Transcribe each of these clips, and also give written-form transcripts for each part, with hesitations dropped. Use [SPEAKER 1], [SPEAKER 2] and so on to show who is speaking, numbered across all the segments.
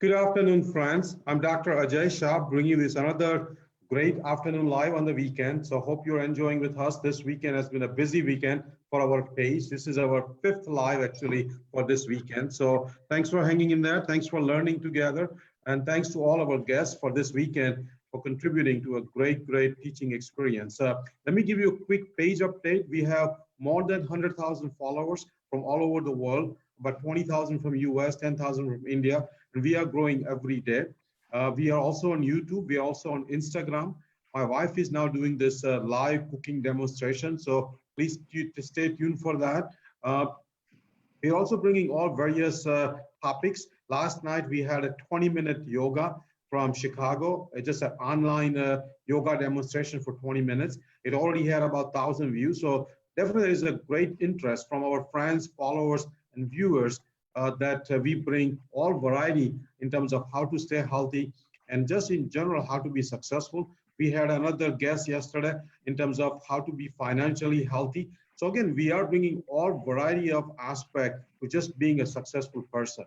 [SPEAKER 1] Good afternoon, friends. I'm Dr. Ajay Shah, bringing you this another great afternoon live on the weekend. So hope you're enjoying with us. This weekend has been a busy weekend for our page. This is our fifth live actually for this weekend. So thanks for hanging in there. Thanks for learning together. And thanks to all of our guests for this weekend for contributing to a great teaching experience. Let me give you a quick page update. We have more than 100,000 followers from all over the world, about 20,000 from US, 10,000 from India, and we are growing every day. We are also on YouTube. We are also on Instagram. My wife is now doing this live cooking demonstration, so please stay tuned for that. We're also bringing all various topics. Last night we had a 20-minute yoga from Chicago, just an online yoga demonstration for 20 minutes. It already had about 1,000 views, so definitely there is a great interest from our friends, followers, and viewers that we bring all variety in terms of how to stay healthy and just in general how to be successful. We had another guest yesterday in terms of how to be financially healthy. So again, we are bringing all variety of aspect to just being a successful person.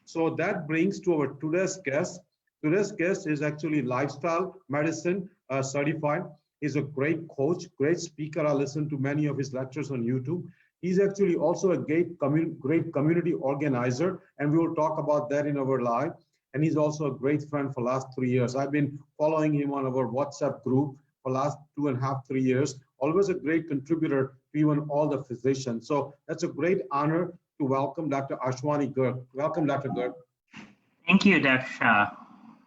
[SPEAKER 1] So that brings to our today's guest. Today's guest is actually lifestyle medicine certified. He's a great coach, great speaker. I listened to many of his lectures on YouTube. He's actually also a great community organizer, and we will talk about that in our live. And he's also a great friend for the last 3 years. I've been following him on our WhatsApp group for the last 2.5, 3 years. Always a great contributor to even all the physicians. So that's a great honor to welcome Dr. Ashwani Garg. Welcome, Dr. Garg.
[SPEAKER 2] Thank you, Dr. Shah.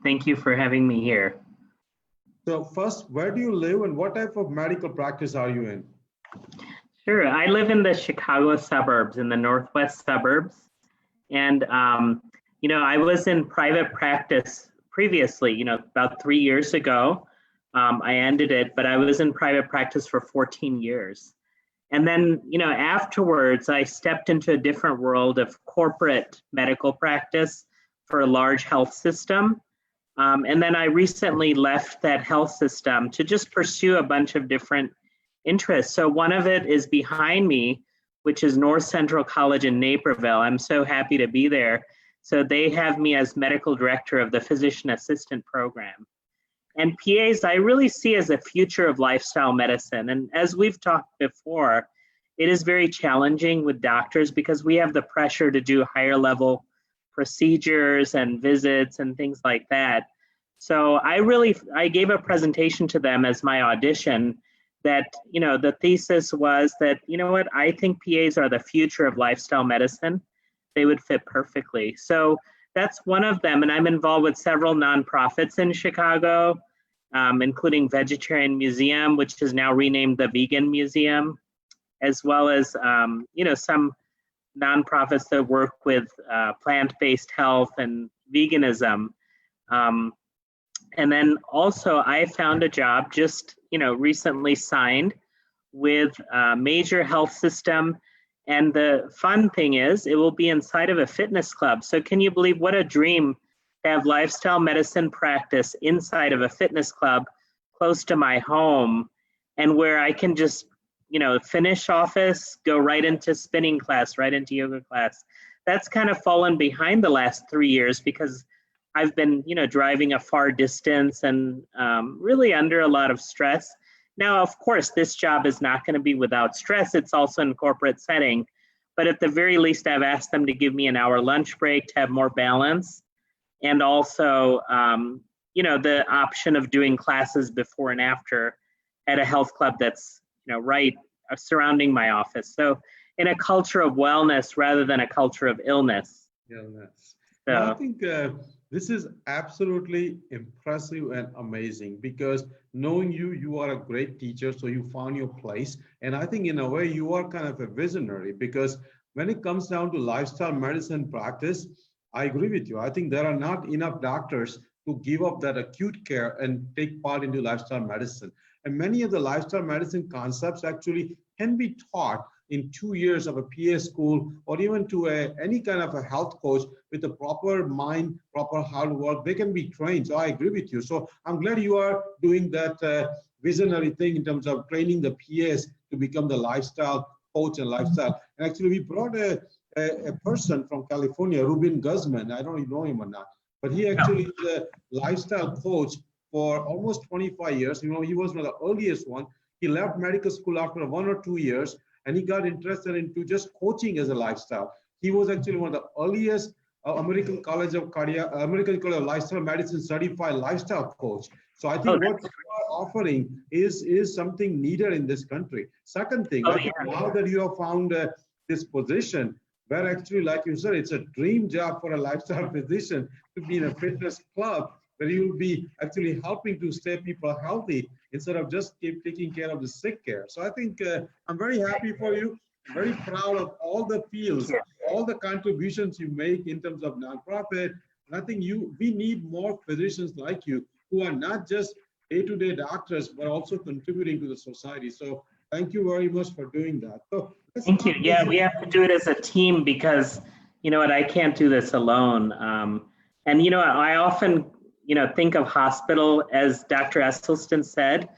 [SPEAKER 2] Thank you for having me here.
[SPEAKER 1] So first, where do you live and what type of medical practice are you in?
[SPEAKER 2] Sure, I live in the Chicago suburbs, in the northwest suburbs. And, I was in private practice previously, about 3 years ago. I ended it, but I was in private practice for 14 years. And then, afterwards, I stepped into a different world of corporate medical practice for a large health system. And then I recently left that health system to just pursue a bunch of different interests. So one of it is behind me, which is North Central College in Naperville. I'm so happy to be there. So they have me as medical director of the physician assistant program. And PAs, I really see as a future of lifestyle medicine. And as we've talked before, it is very challenging with doctors because we have the pressure to do higher level procedures and visits and things like that. So I gave a presentation to them as my audition that, the thesis was that, I think PAs are the future of lifestyle medicine. They would fit perfectly. So that's one of them. And I'm involved with several nonprofits in Chicago, including Vegetarian Museum, which is now renamed the Vegan Museum, as well as, some nonprofits that work with plant-based health and veganism. And then also I found a job just, recently signed with a major health system. And the fun thing is it will be inside of a fitness club. So can you believe what a dream to have lifestyle medicine practice inside of a fitness club close to my home and where I can just, finish office, go right into spinning class, right into yoga class. That's kind of fallen behind the last 3 years because I've been, driving a far distance and really under a lot of stress. Now, of course, this job is not going to be without stress. It's also in corporate setting. But at the very least, I've asked them to give me an hour lunch break to have more balance. And also, the option of doing classes before and after at a health club that's, right surrounding my office. So in a culture of wellness rather than a culture of illness.
[SPEAKER 1] Illness.
[SPEAKER 2] So,
[SPEAKER 1] I think this is absolutely impressive and amazing because knowing you are a great teacher, so you found your place. And I think in a way you are kind of a visionary because when it comes down to lifestyle medicine practice, I agree with you. I think there are not enough doctors to give up that acute care and take part into lifestyle medicine. And many of the lifestyle medicine concepts actually can be taught in 2 years of a PA school or even to any kind of a health coach with a proper mind, proper hard work, they can be trained. So I agree with you. So I'm glad you are doing that visionary thing in terms of training the PAs to become the lifestyle coach and lifestyle. And actually we brought a person from California, Ruben Guzman. I don't know if you know him or not. but he actually is a lifestyle coach for almost 25 years. You know, he was one of the earliest one. He left medical school after 1 or 2 years, and he got interested into just coaching as a lifestyle. He was actually one of the earliest American College of Lifestyle Medicine certified lifestyle coach. So I think what you are offering is something needed in this country. Second thing, I think now that you have found this position, where actually, like you said, it's a dream job for a lifestyle physician to be in a fitness club where you will be actually helping to stay people healthy instead of just keep taking care of the sick care. So I think I'm very happy for you. I'm very proud of all the fields, all the contributions you make in terms of nonprofit. And I think we need more physicians like you who are not just day-to-day doctors, but also contributing to the society. So thank you very much for doing that. So
[SPEAKER 2] thank you. Yeah, we have to do it as a team because, you know what, I can't do this alone. And, you know, I often, you know, think of hospital as Dr. Esselstyn said.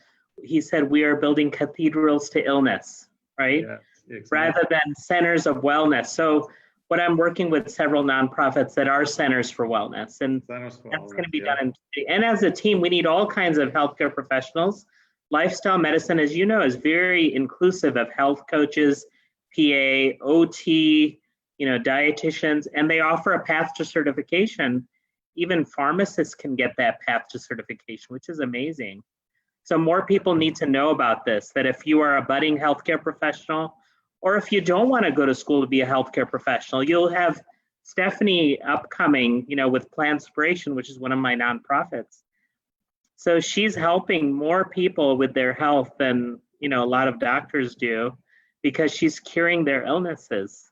[SPEAKER 2] He said, we are building cathedrals to illness, right?
[SPEAKER 1] Yeah, exactly.
[SPEAKER 2] Rather than centers of wellness. So what I'm working with several nonprofits that are centers for wellness, and that's going to be done. And as a team, we need all kinds of healthcare professionals. Lifestyle medicine, as you know, is very inclusive of health coaches, PA, OT, you know, dietitians, and they offer a path to certification. Even pharmacists can get that path to certification, which is amazing. So more people need to know about this, that if you are a budding healthcare professional, or if you don't want to go to school to be a healthcare professional, you'll have Stephanie upcoming, you know, with Planspiration, which is one of my nonprofits. So she's helping more people with their health than, you know, a lot of doctors do because she's curing their illnesses.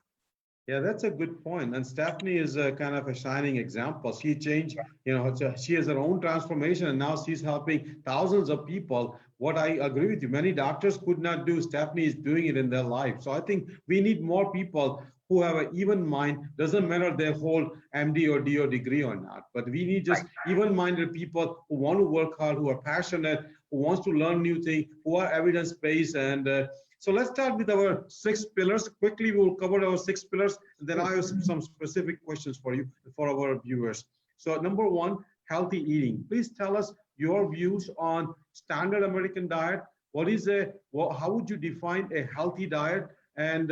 [SPEAKER 1] Yeah, that's a good point. And Stephanie is a kind of a shining example. She changed, you know, she has her own transformation and now she's helping thousands of people. What I agree with you, many doctors could not do, Stephanie is doing it in their life. So I think we need more people who have an even mind. Doesn't matter their whole MD or DO degree or not, but we need just even-minded people who want to work hard, who are passionate, who wants to learn new things, who are evidence-based. And so let's start with our 6 pillars. Quickly, we'll cover our 6 pillars, and then I have some specific questions for you, for our viewers. So number 1, healthy eating. Please tell us your views on standard American diet. How would you define a healthy diet, and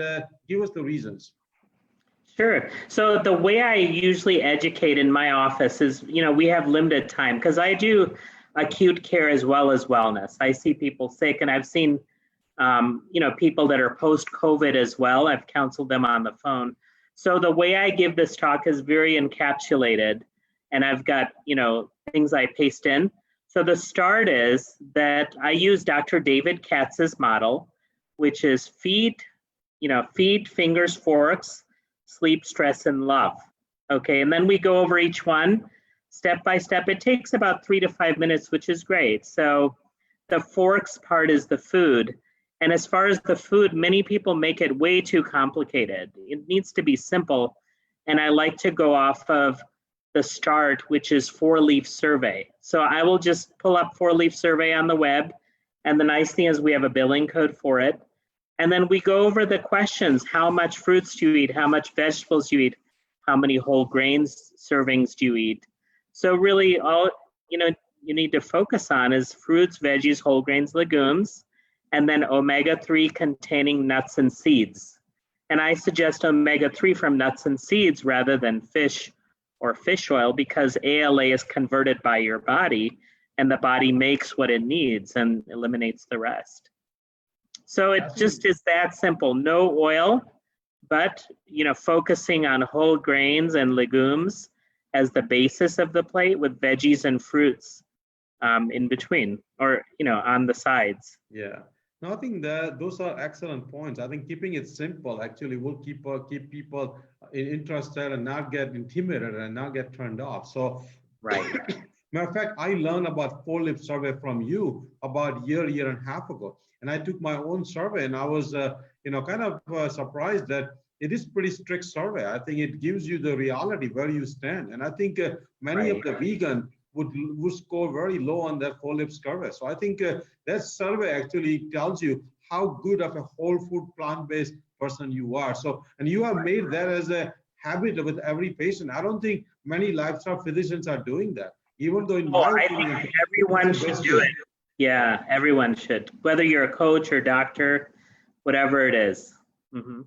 [SPEAKER 1] give us the reasons?
[SPEAKER 2] Sure. So the way I usually educate in my office is, you know, we have limited time because I do acute care as well as wellness. I see people sick, and I've seen you know, people that are post-COVID as well. I've counseled them on the phone. So the way I give this talk is very encapsulated, and I've got, you know, things I paste in. So the start is that I use Dr. David Katz's model, which is feed, fingers, forks, sleep, stress, and love. Okay, and then we go over each one step by step. It takes about 3 to 5 minutes, which is great. So the forks part is the food. And as far as the food, many people make it way too complicated. It needs to be simple. And I like to go off of the start, which is 4-leaf survey. So I will just pull up 4-leaf survey on the web. And the nice thing is we have a billing code for it. And then we go over the questions. How much fruits do you eat? How much vegetables do you eat? How many whole grains servings do you eat? So really all, you know, you need to focus on is fruits, veggies, whole grains, legumes, and then omega-3 containing nuts and seeds. And I suggest omega-3 from nuts and seeds rather than fish or fish oil because ALA is converted by your body and the body makes what it needs and eliminates the rest. So it just is that simple. No oil, but you know, focusing on whole grains and legumes as the basis of the plate with veggies and fruits in between, or you know, on the sides.
[SPEAKER 1] Yeah. No, I think that those are excellent points. I think keeping it simple actually will keep people interested and not get intimidated and not get turned off. So,
[SPEAKER 2] right.
[SPEAKER 1] Matter of fact, I learned about 4-leaf survey from you about a year and a half ago, and I took my own survey, and I was, kind of surprised that it is pretty strict survey. I think it gives you the reality where you stand, and I think many of the vegan would score very low on that 4-leaf survey. So I think that survey actually tells you how good of a whole food plant-based person you are. So, and you have made that as a habit with every patient. I don't think many lifestyle physicians are doing that, even though in
[SPEAKER 2] Oh,
[SPEAKER 1] my
[SPEAKER 2] I
[SPEAKER 1] opinion,
[SPEAKER 2] think everyone
[SPEAKER 1] it's the
[SPEAKER 2] should
[SPEAKER 1] best
[SPEAKER 2] do
[SPEAKER 1] way.
[SPEAKER 2] it. Yeah, everyone should, whether you're a coach or doctor, whatever it is. Mhm.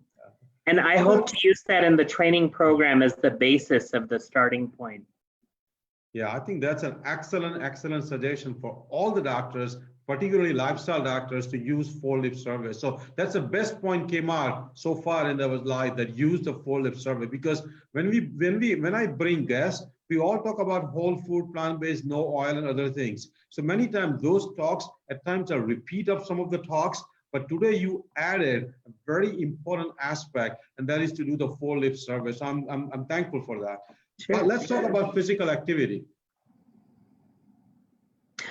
[SPEAKER 2] And I
[SPEAKER 1] How
[SPEAKER 2] hope
[SPEAKER 1] about,
[SPEAKER 2] to use that in the training program as the basis of the starting point.
[SPEAKER 1] yeah, I think that's an excellent, excellent suggestion for all the doctors, particularly lifestyle doctors, to use four-lip survey. So that's the best point came out so far in our life, that use the four-lip survey, because when I bring guests, we all talk about whole food, plant-based, no oil, and other things. So many times those talks at times are repeat of some of the talks, but today you added a very important aspect, and that is to do the four-lip survey. So I'm thankful for that.
[SPEAKER 2] Sure.
[SPEAKER 1] Let's talk about physical activity.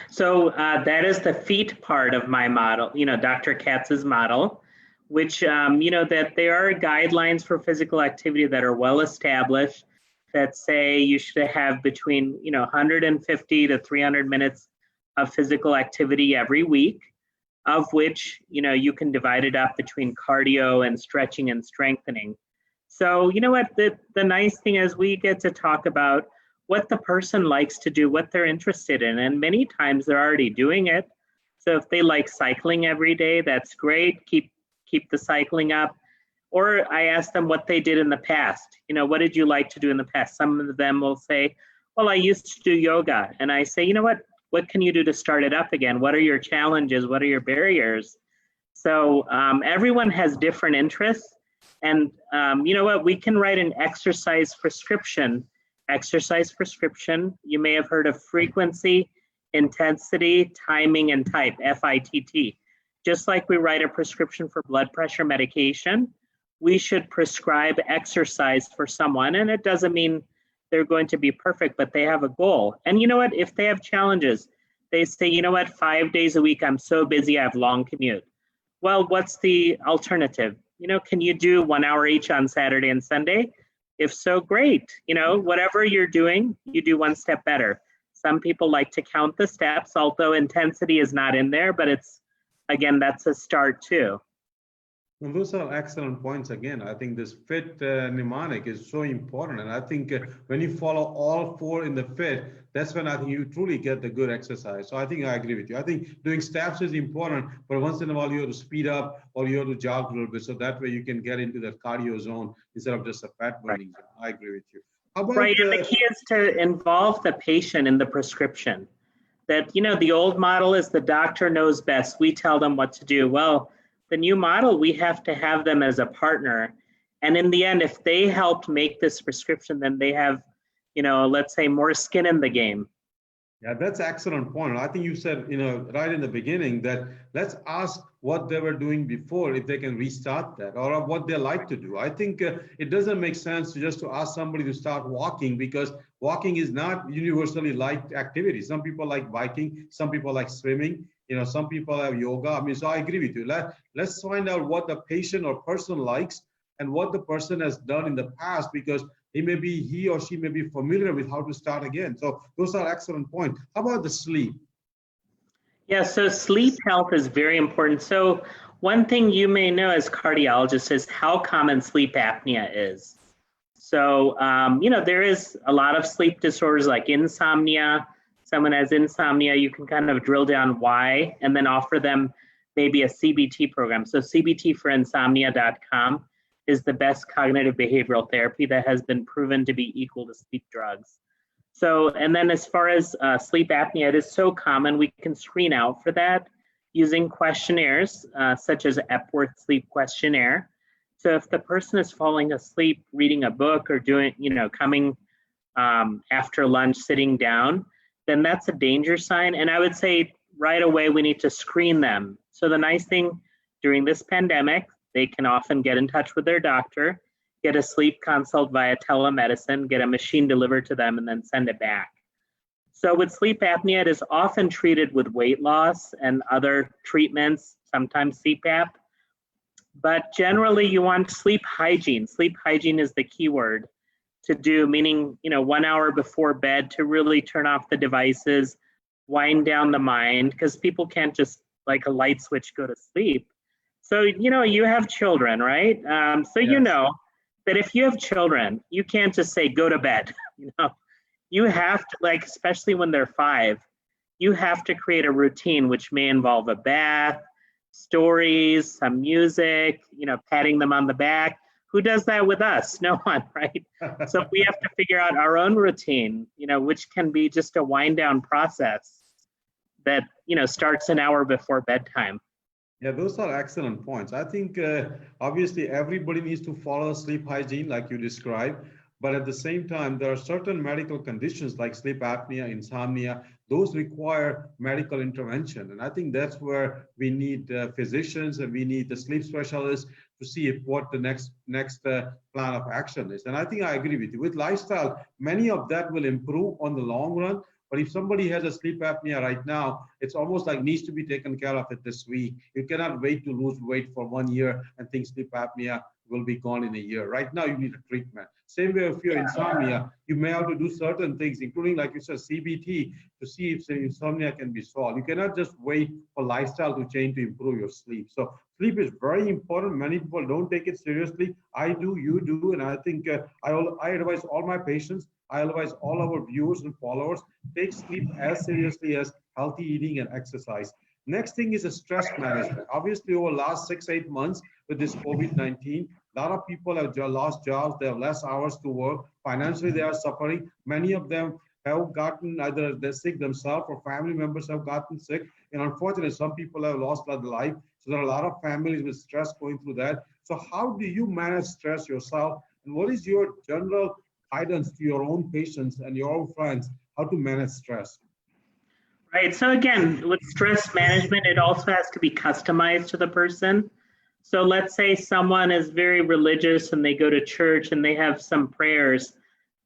[SPEAKER 2] So that is the feet part of my model, Dr. Katz's model, which, that there are guidelines for physical activity that are well established that say you should have between, 150 to 300 minutes of physical activity every week, of which, you can divide it up between cardio and stretching and strengthening. So, you know what, the nice thing is we get to talk about what the person likes to do, what they're interested in. And many times they're already doing it. So if they like cycling every day, that's great. Keep the cycling up. Or I ask them what they did in the past. What did you like to do in the past? Some of them will say, well, I used to do yoga. And I say, what can you do to start it up again? What are your challenges? What are your barriers? So everyone has different interests. And you know what? We can write an exercise prescription. You may have heard of frequency, intensity, timing, and type, FITT. Just like we write a prescription for blood pressure medication, we should prescribe exercise for someone. And it doesn't mean they're going to be perfect, but they have a goal. And you know what? If they have challenges, they say, 5 days a week, I'm so busy, I have long commute. Well, what's the alternative? Can you do 1 hour each on Saturday and Sunday? If so, great. Whatever you're doing, you do one step better. Some people like to count the steps, although intensity is not in there, but that's a start too.
[SPEAKER 1] Well, those are excellent points. Again, I think this fit mnemonic is so important. And I think when you follow all four in the fit, that's when I think you truly get the good exercise. So I think I agree with you. I think doing steps is important, but once in a while you have to speed up or you have to jog a little bit. So that way you can get into that cardio zone instead of just a fat burning zone. I agree with you. How about,
[SPEAKER 2] right. And the key is to involve the patient in the prescription. That, the old model is the doctor knows best. We tell them what to do. Well, the new model, we have to have them as a partner. And in the end, if they helped make this prescription, then they have, let's say more skin in the game.
[SPEAKER 1] Yeah, that's an excellent point. I think you said, right in the beginning that let's ask what they were doing before, if they can restart that, or what they like to do. I think it doesn't make sense to ask somebody to start walking, because walking is not universally liked activity. Some people like biking, some people like swimming, some people have yoga. So I agree with you. Let's find out what the patient or person likes and what the person has done in the past, because he or she may be familiar with how to start again. So those are excellent points. How about the sleep?
[SPEAKER 2] Yeah, so sleep health is very important. So one thing you may know as cardiologists is how common sleep apnea is. So, there is a lot of sleep disorders like insomnia. Someone has insomnia, you can kind of drill down why and then offer them maybe a CBT program. So cbtforinsomnia.com is the best cognitive behavioral therapy that has been proven to be equal to sleep drugs. So, and then as far as sleep apnea, it is so common, we can screen out for that using questionnaires such as Epworth Sleep Questionnaire. So if the person is falling asleep reading a book or doing, coming after lunch, sitting down, then that's a danger sign. And I would say right away, we need to screen them. So the nice thing during this pandemic, they can often get in touch with their doctor, get a sleep consult via telemedicine, get a machine delivered to them, and then send it back. So with sleep apnea, it is often treated with weight loss and other treatments, sometimes CPAP. But generally, you want sleep hygiene. Sleep hygiene is the key word to do, meaning 1 hour before bed to really turn off the devices, wind down the mind, because people can't just like a light switch go to sleep. So, you have children, right? So,
[SPEAKER 1] Yes.
[SPEAKER 2] that if you have children, you can't just say, go to bed. You have to, like, especially when they're 5, you have to create a routine, which may involve a bath, stories, some music, patting them on the back. Who does that with us? No one, right? So we have to figure out our own routine, which can be just a wind down process that, starts an hour before bedtime.
[SPEAKER 1] Yeah, those are excellent points. I think obviously everybody needs to follow sleep hygiene like you described, but at the same time, there are certain medical conditions like sleep apnea, insomnia, those require medical intervention. And I think that's where we need physicians and we need the sleep specialists to see what the next plan of action is. And I think I agree with you. With lifestyle, many of that will improve on the long run. But if somebody has a sleep apnea right now, it's almost like needs to be taken care of it this week. You cannot wait to lose weight for 1 year and think sleep apnea will be gone in a year. Right now, you need a treatment. Same way if you're insomnia, you may have to do certain things, including, like you said, CBT, to see if the insomnia can be solved. You cannot just wait for lifestyle to change to improve your sleep. So sleep is very important. Many people don't take it seriously. I do, you do, and I think I advise all my patients, I advise all our viewers and followers, take sleep as seriously as healthy eating and exercise. Next thing is a stress management. Obviously, over the last 6-8 months with this COVID-19, a lot of people have lost jobs, they have less hours to work, financially they are suffering. Many of them have gotten either they're sick themselves or family members have gotten sick. And unfortunately, some people have lost their life. So there are a lot of families with stress going through that. So how do you manage stress yourself? And what is your general guidance to your own patients and your own friends, how to manage stress?
[SPEAKER 2] Right. So again, with stress management, it also has to be customized to the person. So let's say someone is very religious and they go to church and they have some prayers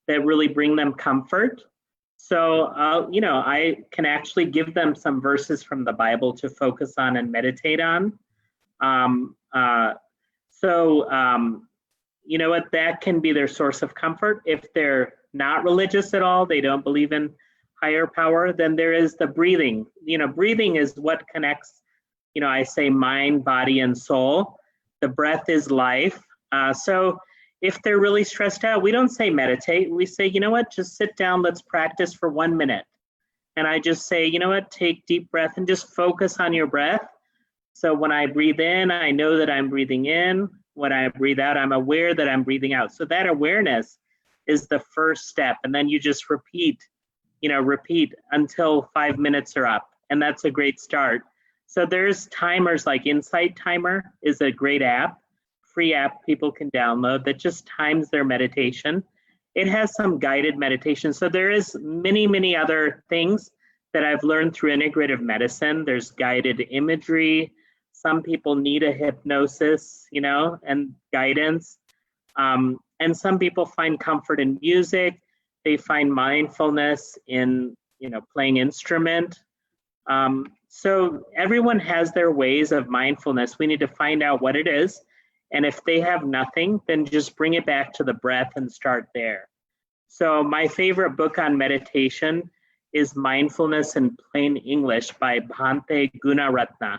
[SPEAKER 2] that really bring them comfort. So, I can actually give them some verses from the Bible to focus on and meditate on. You know what, that can be their source of comfort. If they're not religious at all, they don't believe in higher power, then there is the breathing. Breathing is what connects, I say mind, body, and soul. The breath is life. So if they're really stressed out, we don't say meditate. We say, you know what, just sit down, let's practice for 1 minute. And I just say, you know what, take deep breath and just focus on your breath. So when I breathe in, I know that I'm breathing in. When I breathe out, I'm aware that I'm breathing out. So that awareness is the first step. And then you just repeat until 5 minutes are up. And that's a great start. So there's timers like Insight Timer is a great app, free app people can download that just times their meditation. It has some guided meditation. So there is many, many other things that I've learned through integrative medicine. There's guided imagery. Some people need a hypnosis, and guidance. And some people find comfort in music. They find mindfulness in, playing instrument. So everyone has their ways of mindfulness. We need to find out what it is. And if they have nothing, then just bring it back to the breath and start there. So my favorite book on meditation is Mindfulness in Plain English by Bhante Gunaratna.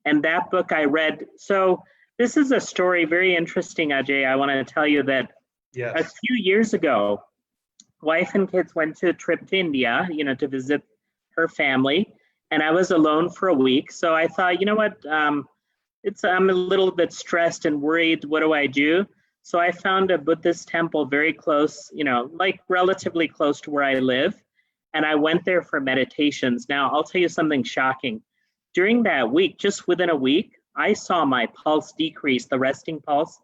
[SPEAKER 2] And that book I read. So this is a story, very interesting, Ajay. I want to tell you that a few years ago, wife and kids went to a trip to India, to visit her family. And I was alone for a week. So I thought, you know what, I'm a little bit stressed and worried. What do I do? So I found a Buddhist temple very close, like relatively close to where I live. And I went there for meditations. Now, I'll tell you something shocking. During that week, just within a week, I saw my pulse decrease, the resting pulse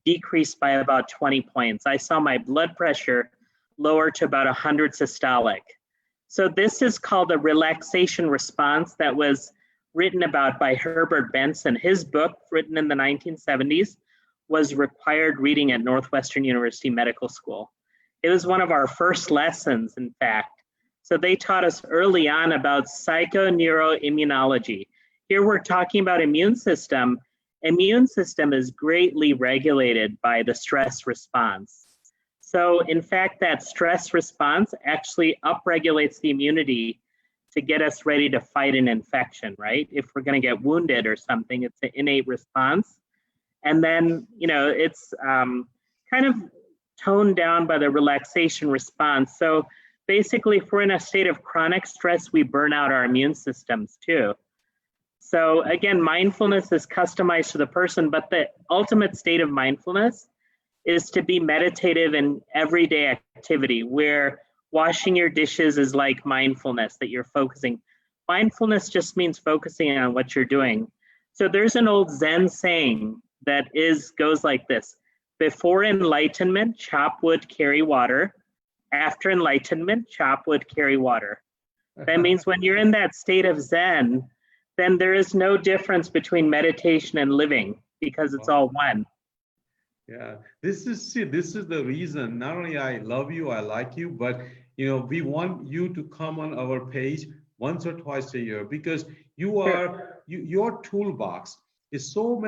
[SPEAKER 2] decrease by about 20 points. I saw my blood pressure lower to about 100 systolic. So this is called a relaxation response that was written about by Herbert Benson. His book, written in the 1970s, was required reading at Northwestern University Medical School. It was one of our first lessons, in fact. So they taught us early on about psychoneuroimmunology. Here we're talking about immune system. Immune system is greatly regulated by the stress response. So in fact, that stress response actually upregulates the immunity to get us ready to fight an infection, right? If we're going to get wounded or something, it's an innate response. And then, it's kind of toned down by the relaxation response. So basically, if we're in a state of chronic stress, we burn out our immune systems too. So again, mindfulness is customized to the person, but the ultimate state of mindfulness is to be meditative in everyday activity, where washing your dishes is like mindfulness, that you're focusing. Mindfulness just means focusing on what you're doing. So there's an old Zen saying that goes like this: before enlightenment, chop wood, carry water. After enlightenment, chop wood, carry water. That means when you're in that state of Zen, then there is no difference between meditation and living, because it's all one.
[SPEAKER 1] Yeah, this is the reason. Not only I love you, I like you, but we want you to come on our page once or twice a year, because your toolbox is so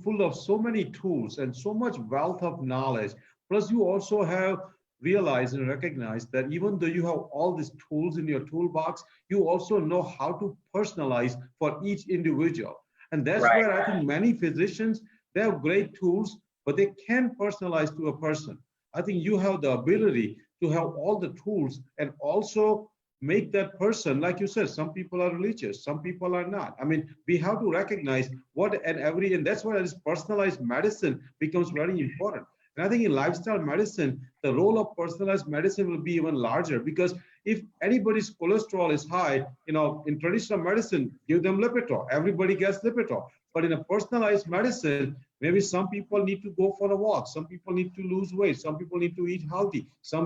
[SPEAKER 1] full of so many tools and so much wealth of knowledge. Plus, you also have realized and recognized that even though you have all these tools in your toolbox, you also know how to personalize for each individual. And that's where I think many physicians, they have great tools, but they can't personalize to a person. I think you have the ability to have all the tools and also make that person, like you said, some people are religious, some people are not. I mean, we have to recognize and that's why this personalized medicine becomes very important. And I think in lifestyle medicine, the role of personalized medicine will be even larger, because if anybody's cholesterol is high, in traditional medicine, give them Lipitor. Everybody gets Lipitor. But in a personalized medicine, maybe some people need to go for a walk. Some people need to lose weight. Some people need to eat healthy. Some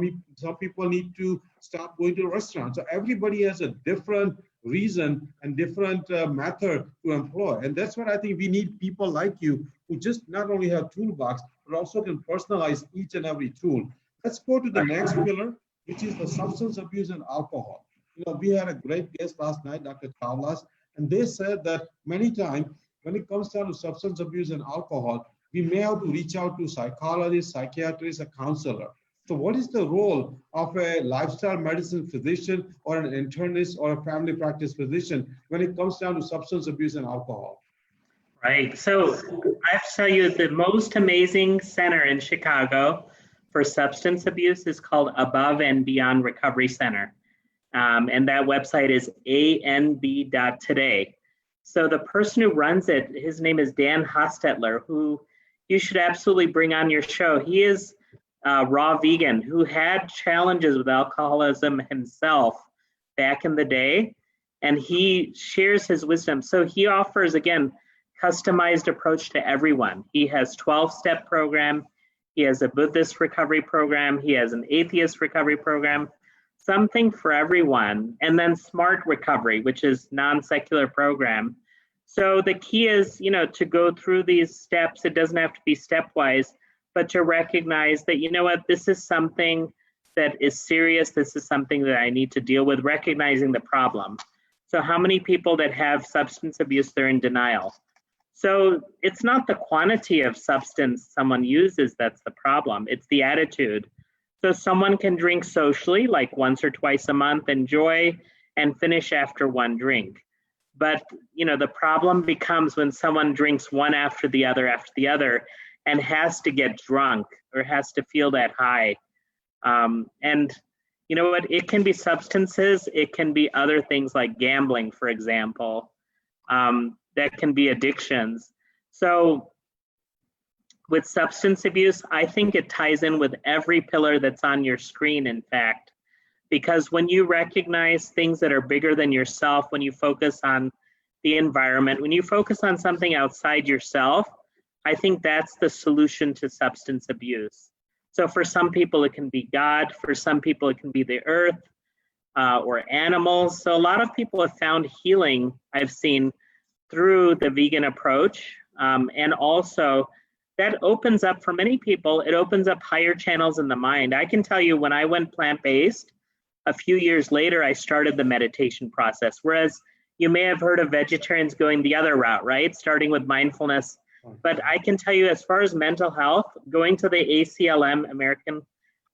[SPEAKER 1] people need to stop going to restaurants. So everybody has a different reason and different method to employ. And that's what I think we need, people like you who just not only have toolbox, but also can personalize each and every tool. Let's go to the next pillar, which is the substance abuse and alcohol. We had a great guest last night, Dr. Chawlas, and they said that many times when it comes down to substance abuse and alcohol, we may have to reach out to psychologists, psychiatrists, a counselor. So what is the role of a lifestyle medicine physician or an internist or a family practice physician when it comes down to substance abuse and alcohol?
[SPEAKER 2] Right. So I have to tell you, the most amazing center in Chicago for substance abuse is called Above and Beyond Recovery Center. And that website is anb.today. So the person who runs it, his name is Dan Hostetler, who you should absolutely bring on your show. He is a raw vegan who had challenges with alcoholism himself back in the day, and he shares his wisdom. So he offers, again, customized approach to everyone. He has 12-step program. He has a Buddhist recovery program. He has an atheist recovery program, something for everyone. And then smart recovery, which is non-secular program. So the key is, to go through these steps. It doesn't have to be stepwise, but to recognize that, this is something that is serious. This is something that I need to deal with, recognizing the problem. So how many people that have substance abuse, they're in denial? So it's not the quantity of substance someone uses that's the problem, it's the attitude. So someone can drink socially, like once or twice a month, enjoy and finish after one drink. But the problem becomes when someone drinks one after the other, and has to get drunk or has to feel that high. And you know what, it can be substances, it can be other things like gambling, for example. That can be addictions. So with substance abuse, I think it ties in with every pillar that's on your screen, in fact, because when you recognize things that are bigger than yourself, when you focus on the environment, when you focus on something outside yourself, I think that's the solution to substance abuse. So for some people, it can be God. For some people, it can be the earth or animals. So a lot of people have found healing, I've seen, through the vegan approach. And also that opens up, for many people, it opens up higher channels in the mind. I can tell you, when I went plant-based, a few years later, I started the meditation process. Whereas you may have heard of vegetarians going the other route, right? Starting with mindfulness. But I can tell you, as far as mental health, going to the ACLM, American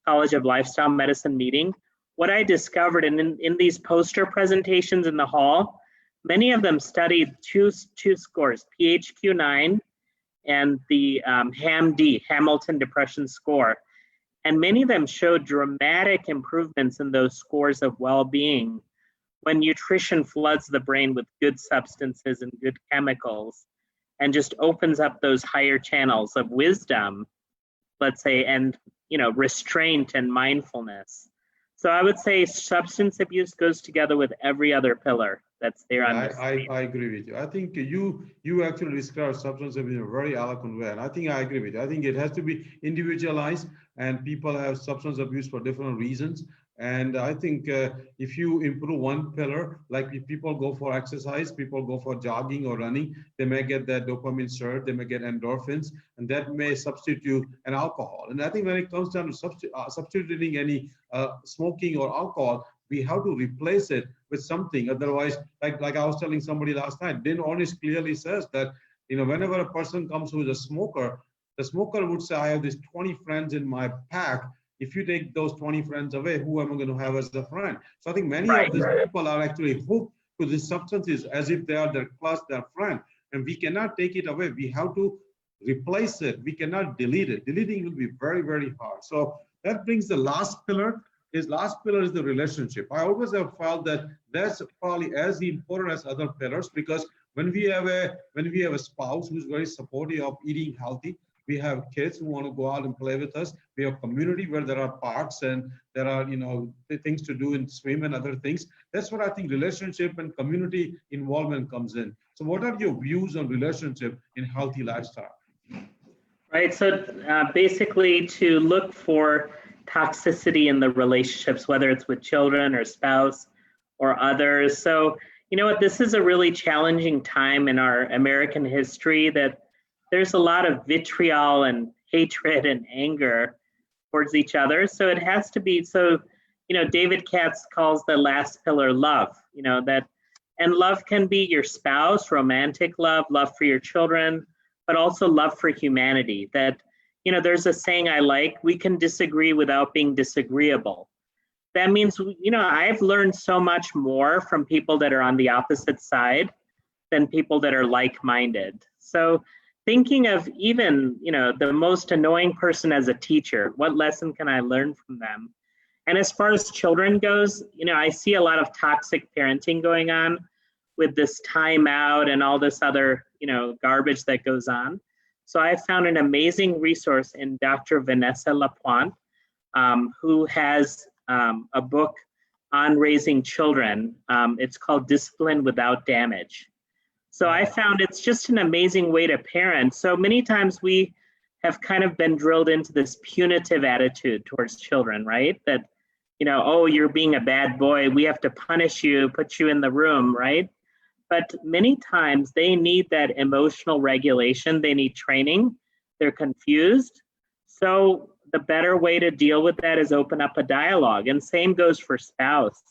[SPEAKER 2] College of Lifestyle Medicine meeting, what I discovered, and in these poster presentations in the hall, many of them studied two scores, PHQ-9 and the HAM-D, Hamilton Depression Score. And many of them showed dramatic improvements in those scores of well-being when nutrition floods the brain with good substances and good chemicals and just opens up those higher channels of wisdom, let's say, and restraint and mindfulness. So I would say substance abuse goes together with every other pillar that's there on this.
[SPEAKER 1] I agree with you. I think you actually describe substance abuse in a very eloquent way, and I think I agree with you. I think it has to be individualized, and people have substance abuse for different reasons. And I think if you improve one pillar, like if people go for exercise, people go for jogging or running, they may get that dopamine surge, they may get endorphins, and that may substitute an alcohol. And I think when it comes down to substituting any smoking or alcohol, we have to replace it with something. Otherwise, like I was telling somebody last night, Din Ornish clearly says that whenever a person comes who is a smoker, the smoker would say, I have these 20 friends in my pack. If you take those 20 friends away, who am I going to have as a friend? So I think many of these people are actually hooked to these substances as if they are their class, their friend. And we cannot take it away. We have to replace it. We cannot delete it. Deleting will be very, very hard. So that brings the last pillar. Last pillar is the relationship. I always have felt that that's probably as important as other pillars, because when we have a spouse who's very supportive of eating healthy, we have kids who want to go out and play with us. We have community where there are parks and there are things to do and swim and other things. That's what I think relationship and community involvement comes in. So what are your views on relationship in healthy lifestyle?
[SPEAKER 2] Right. So basically to look for toxicity in the relationships, whether it's with children or spouse or others. So you know what, this is a really challenging time in our American history, that there's a lot of vitriol and hatred and anger towards each other. So it has to be, David Katz calls the last pillar love, and love can be your spouse, romantic love, love for your children, but also love for humanity. That, there's a saying I like, we can disagree without being disagreeable. That means, I've learned so much more from people that are on the opposite side than people that are like-minded. So thinking of even, the most annoying person as a teacher, what lesson can I learn from them? And as far as children goes, I see a lot of toxic parenting going on with this timeout and all this other, garbage that goes on. So I found an amazing resource in Dr. Vanessa Lapointe, who has a book on raising children. It's called Discipline Without Damage. So I found it's just an amazing way to parent. So many times we have kind of been drilled into this punitive attitude towards children, right? That, oh, you're being a bad boy, we have to punish you, put you in the room, right? But many times they need that emotional regulation, they need training, they're confused. So the better way to deal with that is open up a dialogue. And same goes for spouse.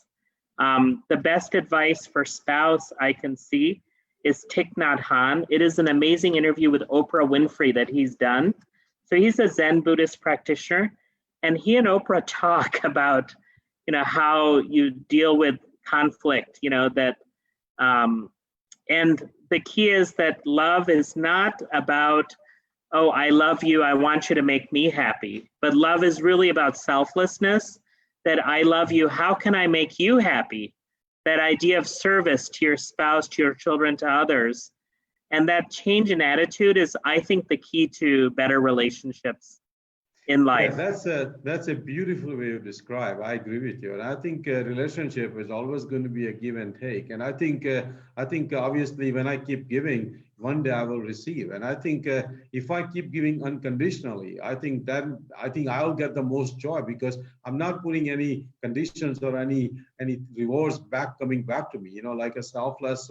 [SPEAKER 2] The best advice for spouse I can see is Thich Nhat Hanh. It is an amazing interview with Oprah Winfrey that he's done. So he's a Zen Buddhist practitioner, and he and Oprah talk about, how you deal with conflict, and the key is that love is not about, oh, I love you, I want you to make me happy. But love is really about selflessness, that I love you, how can I make you happy? That idea of service to your spouse, to your children, to others. And that change in attitude is, I think, the key to better relationships in life.
[SPEAKER 1] Yeah, that's a beautiful way to describe. I agree with you. And I think a relationship is always going to be a give and take. And I think obviously when I keep giving, one day I will receive. And I think if I keep giving unconditionally, I think I'll get the most joy, because I'm not putting any conditions or any rewards coming back to me, like a selfless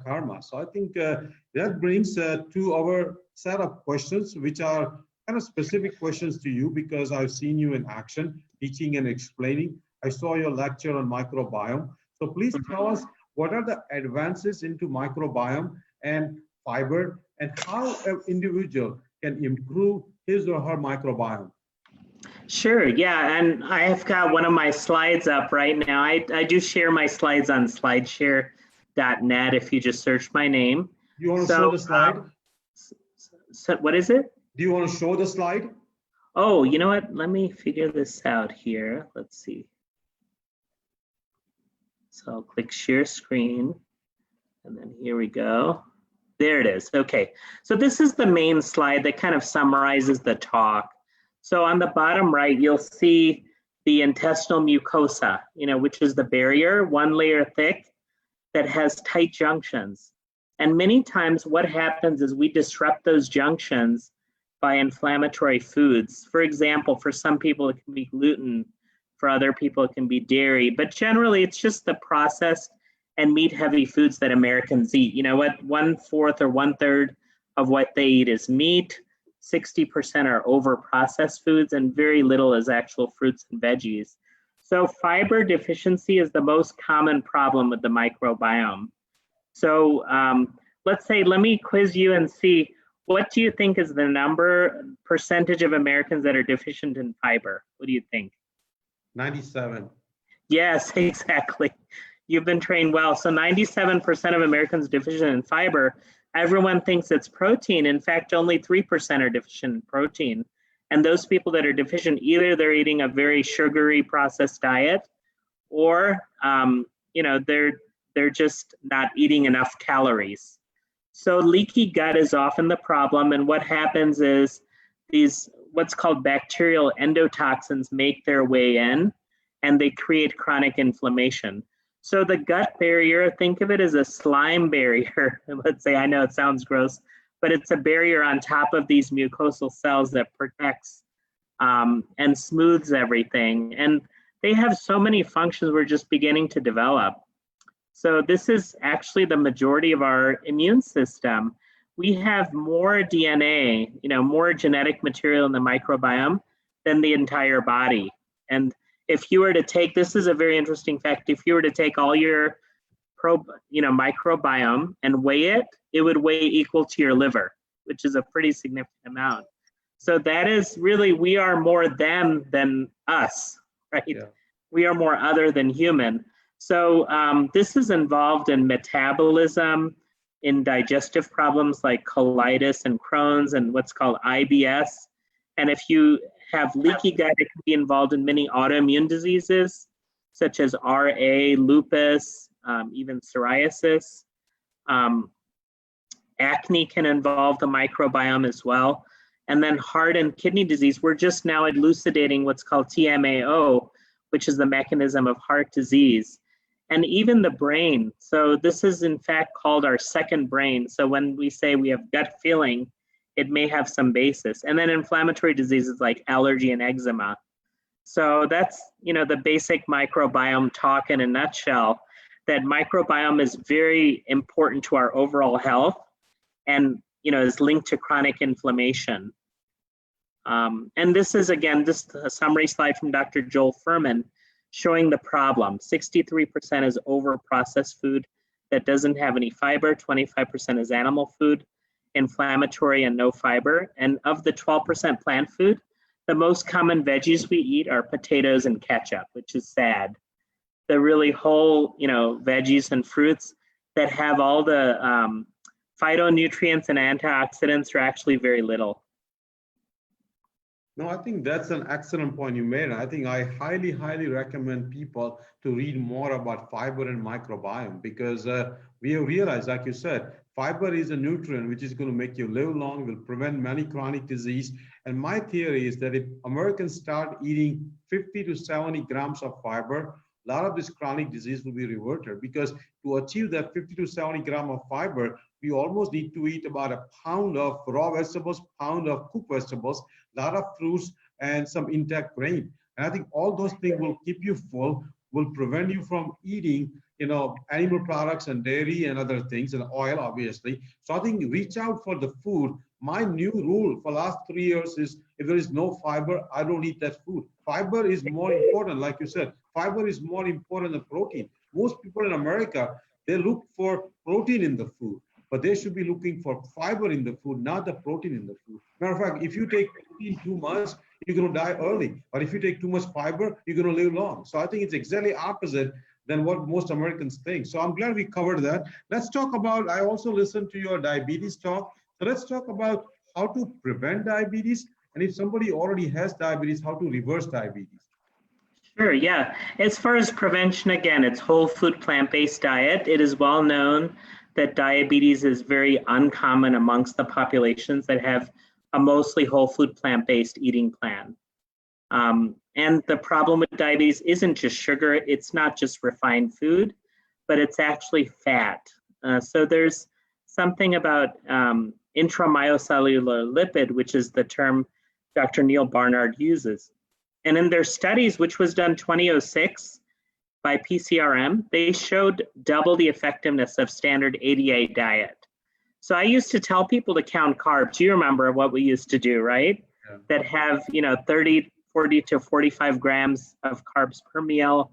[SPEAKER 1] karma. So I think that brings to our set of questions, which are kind of specific questions to you, because I've seen you in action, teaching and explaining. I saw your lecture on microbiome. So please tell us, what are the advances into microbiome and fiber, and how an individual can improve his or her microbiome?
[SPEAKER 2] Sure, yeah, and I have got one of my slides up right now. I do share my slides on slideshare.net if you just search my name.
[SPEAKER 1] You want to show the slide?
[SPEAKER 2] So what is it?
[SPEAKER 1] Do you want to show the slide?
[SPEAKER 2] Oh, you know what? Let me figure this out here. Let's see. So I'll click share screen, and then here we go. There it is. Okay. So this is the main slide that kind of summarizes the talk. So on the bottom right, you'll see the intestinal mucosa, which is the barrier, one layer thick, that has tight junctions. And many times what happens is we disrupt those junctions by inflammatory foods. For example, for some people, it can be gluten. For other people, it can be dairy. But generally, it's just the processed and meat-heavy foods that Americans eat. You know what? 1/4 or 1/3 of what they eat is meat. 60% are over-processed foods, and very little is actual fruits and veggies. So fiber deficiency is the most common problem with the microbiome. So let me quiz you and see, what do you think is the percentage of Americans that are deficient in fiber? What do you think?
[SPEAKER 1] 97.
[SPEAKER 2] Yes, exactly. You've been trained well. So 97% of Americans deficient in fiber. Everyone thinks it's protein. In fact, only 3% are deficient in protein. And those people that are deficient, either they're eating a very sugary processed diet, or they're just not eating enough calories. So leaky gut is often the problem. And what happens is these what's called bacterial endotoxins make their way in, and they create chronic inflammation. So the gut barrier, think of it as a slime barrier. Let's say, I know it sounds gross, but it's a barrier on top of these mucosal cells that protects and smooths everything. And they have so many functions we're just beginning to develop. So this is actually the majority of our immune system. We have more DNA, more genetic material in the microbiome than the entire body. And if you were to take, this is a very interesting fact, if you were to take all your microbiome and weigh it, it would weigh equal to your liver, which is a pretty significant amount. So that is really, we are more them than us, right? Yeah. We are more other than human. So this is involved in metabolism, in digestive problems like colitis and Crohn's and what's called IBS. And if you have leaky gut, it can be involved in many autoimmune diseases, such as RA, lupus, even psoriasis. Acne can involve the microbiome as well. And then heart and kidney disease, we're just now elucidating what's called TMAO, which is the mechanism of heart disease. And even the brain. So this is in fact called our second brain. So when we say we have gut feeling, it may have some basis. And then inflammatory diseases like allergy and eczema. So that's, the basic microbiome talk in a nutshell, that microbiome is very important to our overall health and, is linked to chronic inflammation. And this is, again, just a summary slide from Dr. Joel Fuhrman showing the problem. 63% is over-processed food that doesn't have any fiber, 25% is animal food, inflammatory and no fiber. And of the 12% plant food, the most common veggies we eat are potatoes and ketchup, which is sad. The really whole, veggies and fruits that have all the phytonutrients and antioxidants are actually very little.
[SPEAKER 1] No, I think that's an excellent point you made. I think I highly, highly recommend people to read more about fiber and microbiome, because we have realized, like you said, fiber is a nutrient which is going to make you live long, will prevent many chronic disease. And my theory is that if Americans start eating 50 to 70 grams of fiber, a lot of this chronic disease will be reverted, because to achieve that 50 to 70 gram of fiber, we almost need to eat about a pound of raw vegetables, pound of cooked vegetables, a lot of fruits, and some intact grain. And I think all those things will keep you full, will prevent you from eating, animal products and dairy and other things, and oil, obviously. So I think reach out for the food. My new rule for the last 3 years is, if there is no fiber, I don't eat that food. Fiber is more important, like you said. Fiber is more important than protein. Most people in America, they look for protein in the food, but they should be looking for fiber in the food, not the protein in the food. Matter of fact, if you take protein too much, you're going to die early. But if you take too much fiber, you're going to live long. So I think it's exactly opposite than what most Americans think. So I'm glad we covered that. Let's talk about, I also listened to your diabetes talk. So let's talk about how to prevent diabetes, and if somebody already has diabetes, how to reverse diabetes?
[SPEAKER 2] Sure, yeah. As far as prevention, again, it's whole food plant-based diet. It is well known that diabetes is very uncommon amongst the populations that have a mostly whole food plant-based eating plan. And the problem with diabetes isn't just sugar, it's not just refined food, but it's actually fat. So there's something about intramyocellular lipid, which is the term Dr. Neil Barnard uses. And in their studies, which was done 2006 by PCRM, they showed double the effectiveness of standard ADA diet. So I used to tell people to count carbs. You remember what we used to do, right? Yeah. That have, 40 to 45 grams of carbs per meal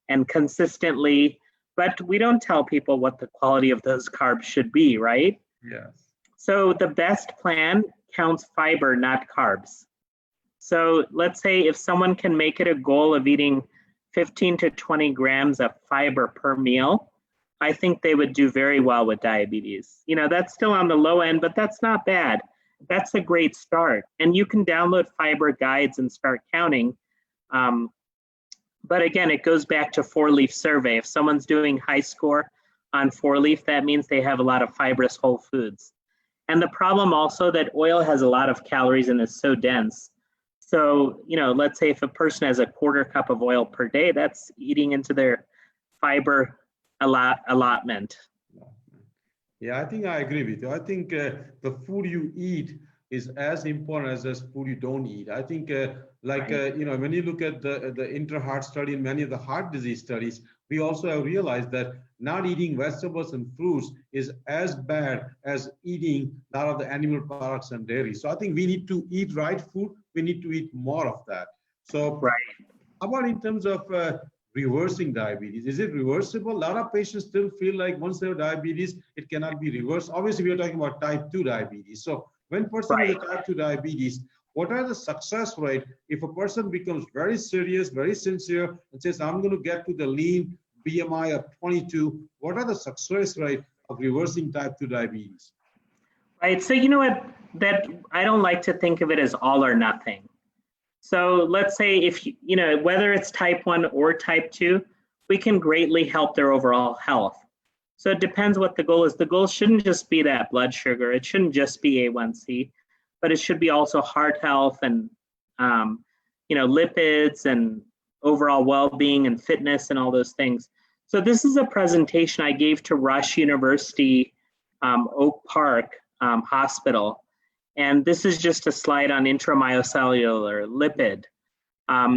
[SPEAKER 2] and consistently, but we don't tell people what the quality of those carbs should be, right?
[SPEAKER 1] Yes.
[SPEAKER 2] So the best plan counts fiber, not carbs. So let's say if someone can make it a goal of eating 15 to 20 grams of fiber per meal, I think they would do very well with diabetes. That's still on the low end, but that's not bad. That's a great start. And you can download fiber guides and start counting. But again, it goes back to 4-leaf survey. If someone's doing high score on 4-leaf, that means they have a lot of fibrous whole foods. And the problem also that oil has a lot of calories and is so dense. So, let's say if a person has a 1/4 cup of oil per day, that's eating into their fiber allotment.
[SPEAKER 1] Yeah, I think I agree with you. I think the food you eat is as important as food you don't eat. I think when you look at the inter-heart study and many of the heart disease studies, we also have realized that not eating vegetables and fruits is as bad as eating a lot of the animal products and dairy. So I think we need to eat right food. We need to eat more of that. So how about in terms of reversing diabetes? Is it reversible? A lot of patients still feel like once they have diabetes, it cannot be reversed. Obviously, we are talking about type 2 diabetes. So when person has type 2 diabetes, what are the success rate if a person becomes very serious, very sincere, and says, I'm going to get to the lean BMI of 22, what are the success rate of reversing type 2 diabetes?
[SPEAKER 2] Right, so you know what, that I don't like to think of it as all or nothing. So let's say if, whether it's type 1 or type 2, we can greatly help their overall health. So it depends what the goal is. The goal shouldn't just be that blood sugar. It shouldn't just be A1C, but it should be also heart health and, lipids and overall well-being and fitness and all those things. So this is a presentation I gave to Rush University Oak Park Hospital. And this is just a slide on intramyocellular lipid.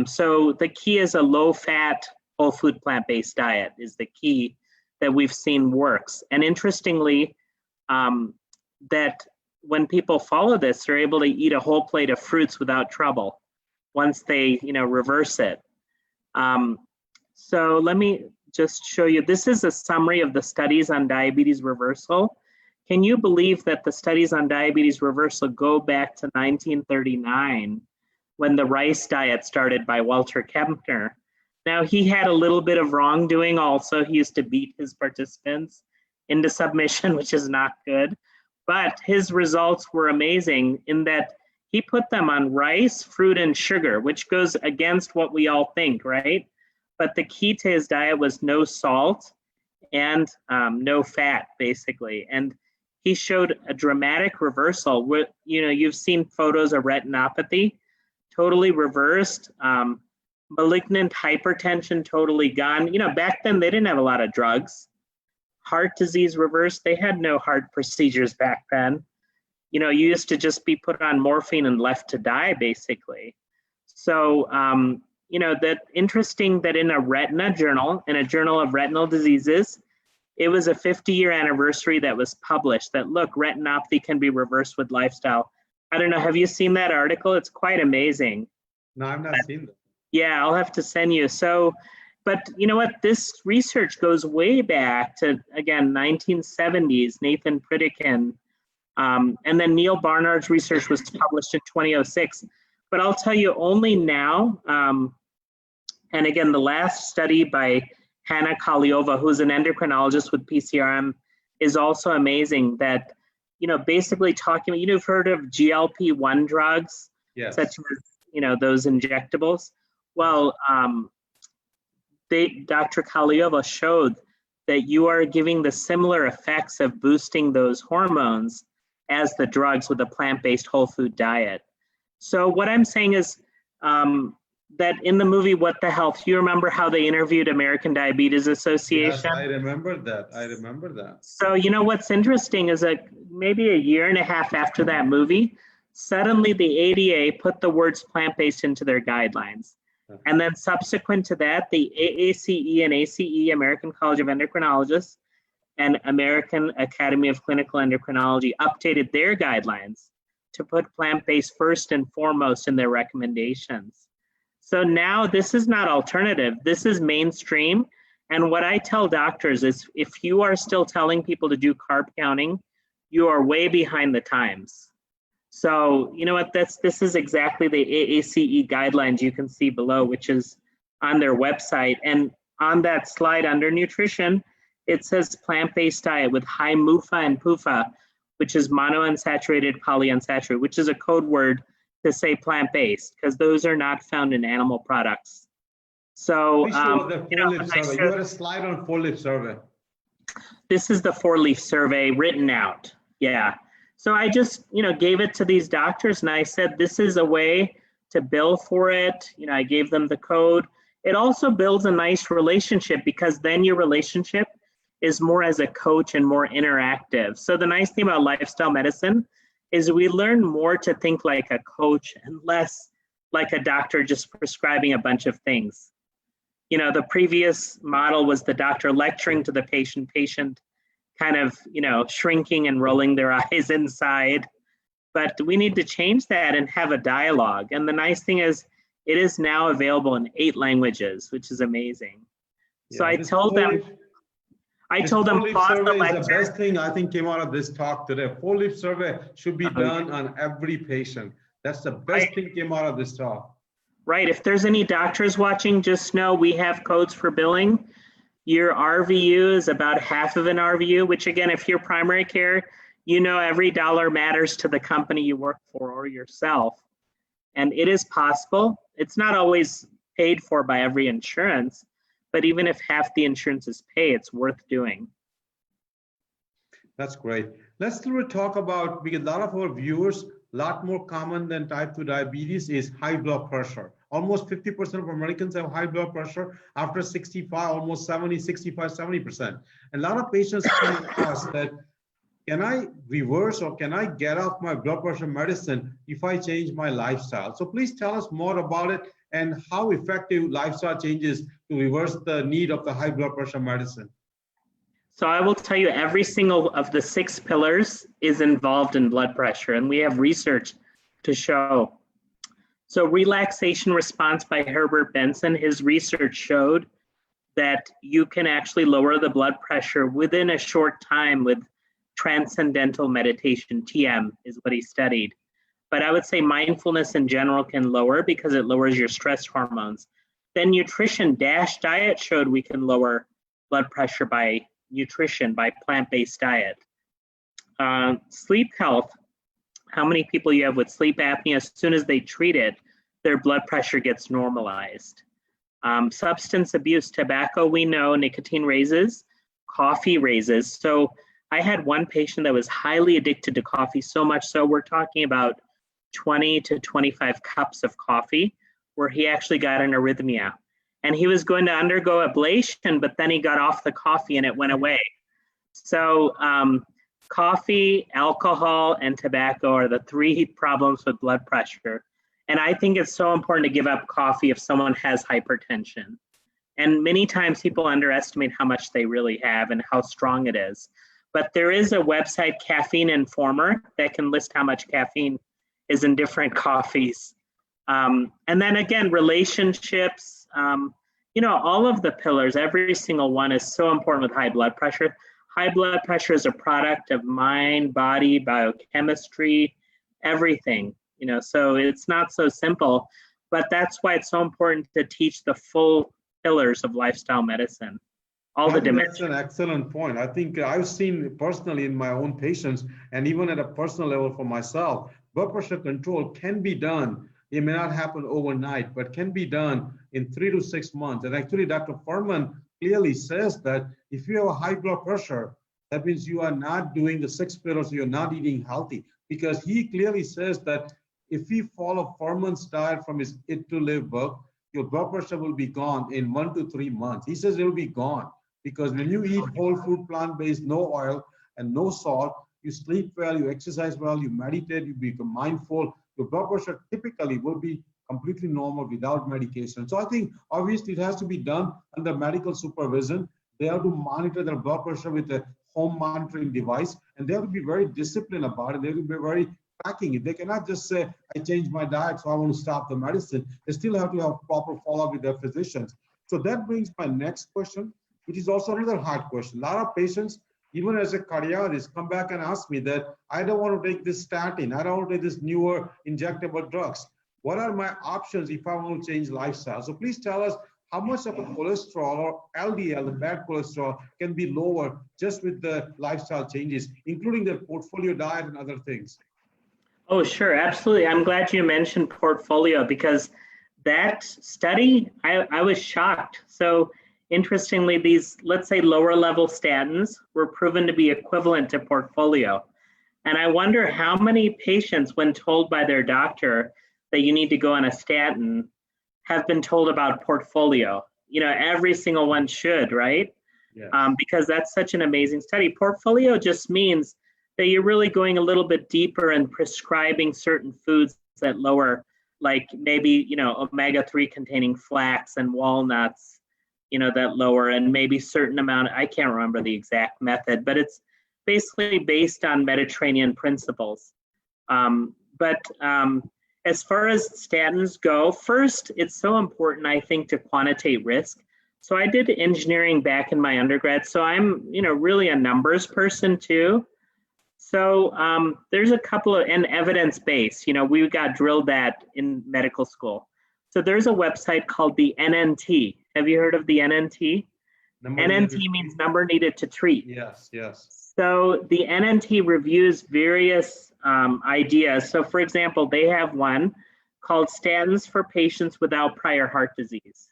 [SPEAKER 2] So the key is a low-fat, whole food plant-based diet is the key that we've seen works. And interestingly, that when people follow this, they're able to eat a whole plate of fruits without trouble once they, reverse it. So let me just show you. This is a summary of the studies on diabetes reversal. Can you believe that the studies on diabetes reversal go back to 1939 when the rice diet started by Walter Kempner? Now, he had a little bit of wrongdoing also. He used to beat his participants into submission, which is not good. But his results were amazing in that he put them on rice, fruit, and sugar, which goes against what we all think, right? But the key to his diet was no salt and no fat, basically. And he showed a dramatic reversal. You've seen photos of retinopathy, totally reversed. Malignant hypertension, totally gone. Back then they didn't have a lot of drugs. Heart disease reversed. They had no heart procedures back then. You used to just be put on morphine and left to die, basically. So, that interesting that in a retina journal, in a journal of retinal diseases, it was a 50-year anniversary that was published that, look, retinopathy can be reversed with lifestyle. I don't know, have you seen that article? It's quite amazing.
[SPEAKER 1] No, I've not seen that.
[SPEAKER 2] Yeah, I'll have to send you. So, but you know what? This research goes way back to, again, 1970s, Nathan Pritikin. And then Neil Barnard's research was published in 2006. But I'll tell you only now, and again, the last study by Hanna Kaliova, who's an endocrinologist with PCRM, is also amazing that basically talking about, you've heard of GLP-1 drugs,
[SPEAKER 1] Yes.
[SPEAKER 2] such as, those injectables. Well, Dr. Kaliova showed that you are giving the similar effects of boosting those hormones as the drugs with a plant-based whole food diet. So what I'm saying is that in the movie, What the Health, you remember how they interviewed American Diabetes Association?
[SPEAKER 1] Yes, I remember that.
[SPEAKER 2] So, what's interesting is that maybe a year and a half after that movie, suddenly the ADA put the words plant-based into their guidelines. And then subsequent to that, the AACE and ACE, American College of Endocrinologists, and American Academy of Clinical Endocrinology updated their guidelines to put plant-based first and foremost in their recommendations. So now this is not alternative, this is mainstream. And what I tell doctors is if you are still telling people to do carb counting, you are way behind the times. So you know what, this is exactly the AACE guidelines you can see below, which is on their website. And on that slide under nutrition, it says plant-based diet with high MUFA and PUFA, which is monounsaturated, polyunsaturated, which is a code word to say plant-based, because those are not found in animal products. So,
[SPEAKER 1] you had a slide on 4-leaf survey.
[SPEAKER 2] This is the 4-leaf survey written out. Yeah. So I just, gave it to these doctors and I said, this is a way to bill for it. I gave them the code. It also builds a nice relationship because then your relationship is more as a coach and more interactive. So the nice thing about lifestyle medicine is we learn more to think like a coach and less like a doctor just prescribing a bunch of things. The previous model was the doctor lecturing to the patient kind of, shrinking and rolling their eyes inside. But we need to change that and have a dialogue. And the nice thing is it is now available in 8 languages, which is amazing. Yeah, so I told them, pause the lecture.
[SPEAKER 1] The best thing I think came out of this talk today. 4-leaf survey should be done on every patient. That's the best thing came out of this talk.
[SPEAKER 2] Right. If there's any doctors watching, just know we have codes for billing. Your RVU is about half of an RVU, which again, if you're primary care, every dollar matters to the company you work for or yourself. And it is possible. It's not always paid for by every insurance, but even if half the insurances pay, it's worth doing.
[SPEAKER 1] That's great. Let's talk about, because a lot of our viewers, a lot more common than type 2 diabetes is high blood pressure. Almost 50% of Americans have high blood pressure. After 65, almost 70, 65, 70%. And a lot of patients come and ask that, can I reverse or can I get off my blood pressure medicine if I change my lifestyle? So please tell us more about it and how effective lifestyle changes to reverse the need of the high blood pressure medicine.
[SPEAKER 2] So I will tell you every single of the 6 pillars is involved in blood pressure, and we have research to show. So relaxation response by Herbert Benson, his research showed that you can actually lower the blood pressure within a short time with transcendental meditation, TM is what he studied. But I would say mindfulness in general can lower because it lowers your stress hormones. Then nutrition, DASH diet showed we can lower blood pressure by nutrition, by plant-based diet. Sleep health, how many people you have with sleep apnea, as soon as they treat it, their blood pressure gets normalized. Substance abuse, tobacco, we know nicotine raises, coffee raises. So I had one patient that was highly addicted to coffee, so much so we're talking about 20 to 25 cups of coffee, where he actually got an arrhythmia. And he was going to undergo ablation, but then he got off the coffee and it went away. So coffee, alcohol, and tobacco are the 3 problems with blood pressure. And I think it's so important to give up coffee if someone has hypertension. And many times people underestimate how much they really have and how strong it is. But there is a website, Caffeine Informer, that can list how much caffeine is in different coffees. And then again, relationships, all of the pillars, every single one is so important with high blood pressure. High blood pressure is a product of mind, body, biochemistry, everything, so it's not so simple, but that's why it's so important to teach the full pillars of lifestyle medicine. all the
[SPEAKER 1] I think that's
[SPEAKER 2] dimensions.
[SPEAKER 1] an excellent point. I think I've seen personally in my own patients, and even at a personal level for myself, blood pressure control can be done. It may not happen overnight, but can be done in 3 to 6 months. And actually, Dr. Furman clearly says that if you have a high blood pressure, that means you are not doing the 6 pillars, you're not eating healthy. Because he clearly says that if we follow Furman's diet from his Eat to Live book, your blood pressure will be gone in 1 to 3 months. He says it will be gone because when you eat whole food, plant-based, no oil and no salt, you sleep well, you exercise well, you meditate, you become mindful, your blood pressure typically will be completely normal without medication. So I think obviously it has to be done under medical supervision. They have to monitor their blood pressure with a home monitoring device, and they have to be very disciplined about it. They have to be very tracking it. They cannot just say, I changed my diet, so I want to stop the medicine. They still have to have proper follow-up with their physicians. So that brings my next question, which is also another hard question. A lot of patients, even as a cardiologist, come back and ask me that I don't want to take this statin. I don't want to take this newer injectable drugs. What are my options if I want to change lifestyle? So please tell us how much of a cholesterol or LDL, the bad cholesterol, can be lower just with the lifestyle changes, including the portfolio diet and other things.
[SPEAKER 2] Oh, sure, absolutely. I'm glad you mentioned portfolio because that study, I was shocked. So interestingly, these, let's say, lower level statins were proven to be equivalent to portfolio. And I wonder how many patients, when told by their doctor that you need to go on a statin, have been told about portfolio. You know, every single one should, right?
[SPEAKER 1] Yes.
[SPEAKER 2] Because that's such an amazing study. Portfolio just means that you're really going a little bit deeper and prescribing certain foods that lower, like maybe, you know, omega-3 containing flax and walnuts, you know, that lower, and maybe certain amount, I can't remember the exact method, but it's basically based on Mediterranean principles. As far as statins go, first, it's so important, I think, to quantitate risk. So I did engineering back in my undergrad, so I'm, you know, really a numbers person too. So there's a couple of, and evidence-based, you know, we got drilled that in medical school. So there's a website called the NNT. Have you heard of the NNT? NNT means number needed to treat.
[SPEAKER 1] Yes, yes.
[SPEAKER 2] So the NNT reviews various ideas. So for example, they have one called Statins for Patients Without Prior Heart Disease.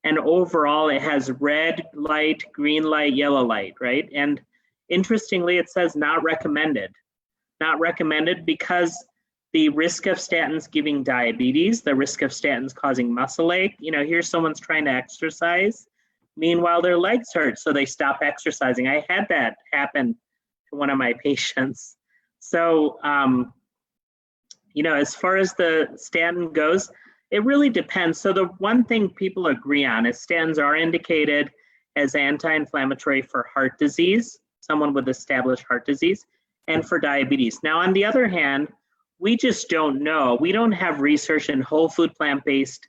[SPEAKER 2] And overall, it has red light, green light, yellow light, right? And interestingly, it says not recommended. Not recommended because the risk of statins giving diabetes, the risk of statins causing muscle ache, you know, here's someone's trying to exercise. Meanwhile, their legs hurt, so they stop exercising. I had that happen to one of my patients. So, you know, as far as the statin goes, it really depends. So the one thing people agree on is statins are indicated as anti-inflammatory for heart disease, someone with established heart disease, and for diabetes. Now, on the other hand, we just don't know. We don't have research in whole food plant-based